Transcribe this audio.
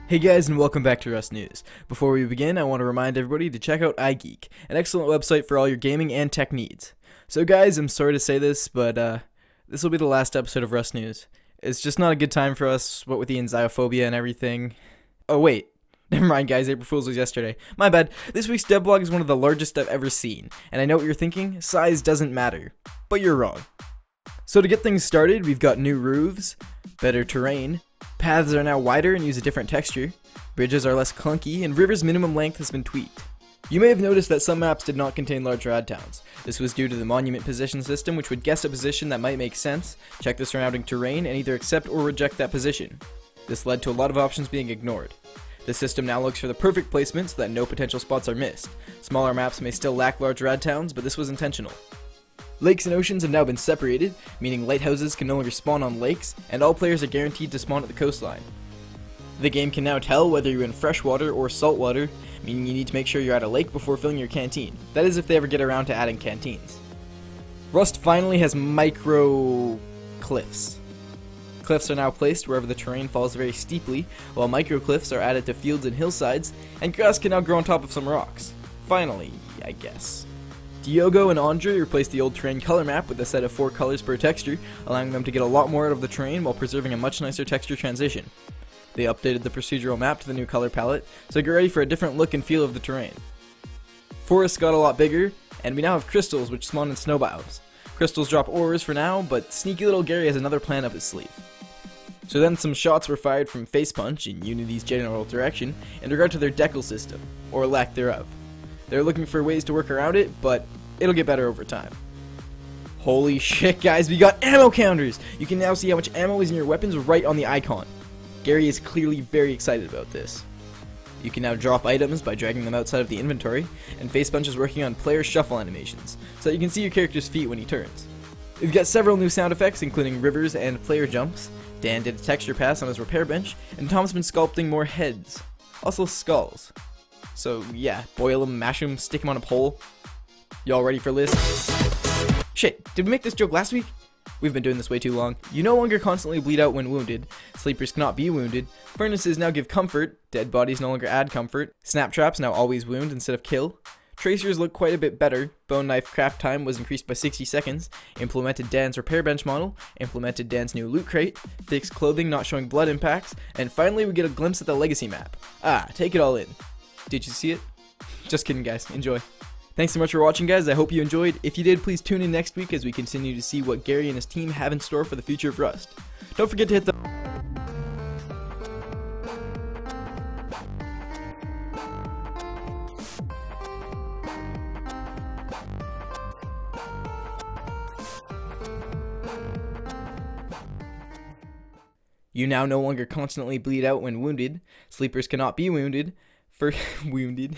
Hey guys, and welcome back to Rust News. Before we begin, I want to remind everybody to check out iGeek, an excellent website for all your gaming and tech needs. So guys, I'm sorry to say this, but this will be the last episode of Rust News. It's just not a good time for us, what with the anxiophobia and everything. Oh wait, never mind guys, April Fool's was yesterday. My bad. This week's devblog is one of the largest I've ever seen, and I know what you're thinking, size doesn't matter. But you're wrong. So to get things started, we've got new roofs, better terrain, paths are now wider and use a different texture, bridges are less clunky, and rivers' minimum length has been tweaked. You may have noticed that some maps did not contain large rad towns. This was due to the monument position system, which would guess a position that might make sense, check the surrounding terrain, and either accept or reject that position. This led to a lot of options being ignored. The system now looks for the perfect placement so that no potential spots are missed. Smaller maps may still lack large rad towns, but this was intentional. Lakes and oceans have now been separated, meaning lighthouses can no longer spawn on lakes, and all players are guaranteed to spawn at the coastline. The game can now tell whether you're in freshwater or saltwater, meaning you need to make sure you're at a lake before filling your canteen. That is if they ever get around to adding canteens. Rust finally has micro cliffs. Cliffs are now placed wherever the terrain falls very steeply, while micro cliffs are added to fields and hillsides, and grass can now grow on top of some rocks. Finally, I guess. Diogo and Andre replaced the old terrain color map with a set of 4 colors per texture, allowing them to get a lot more out of the terrain while preserving a much nicer texture transition. They updated the procedural map to the new color palette, so get ready for a different look and feel of the terrain. Forests got a lot bigger, and we now have crystals which spawn in snow biomes. Crystals drop ores for now, but sneaky little Gary has another plan up his sleeve. So then some shots were fired from Facepunch in Unity's general direction in regard to their decal system, or lack thereof. They're looking for ways to work around it, but it'll get better over time. Holy shit guys, we got ammo counters! You can now see how much ammo is in your weapons right on the icon. Gary is clearly very excited about this. You can now drop items by dragging them outside of the inventory, and Facepunch is working on player shuffle animations, so that you can see your character's feet when he turns. We've got several new sound effects, including rivers and player jumps. Dan did a texture pass on his repair bench, and Tom's been sculpting more heads. Also skulls. So yeah, boil them, mash them, stick them on a pole. Y'all ready for this? Shit, did we make this joke last week? We've been doing this way too long. You no longer constantly bleed out when wounded. Sleepers cannot be wounded. Furnaces now give comfort. Dead bodies no longer add comfort. Snap traps now always wound instead of kill. Tracers look quite a bit better. Bone knife craft time was increased by 60 seconds. Implemented Dan's repair bench model. Implemented Dan's new loot crate. Fixed clothing not showing blood impacts. And finally we get a glimpse at the legacy map. Take it all in. Did you see it? Just kidding guys, enjoy. Thanks so much for watching guys, I hope you enjoyed. If you did, please tune in next week as we continue to see what Gary and his team have in store for the future of Rust. Don't forget to hit the... You now no longer constantly bleed out when wounded. Sleepers cannot be wounded. Wounded.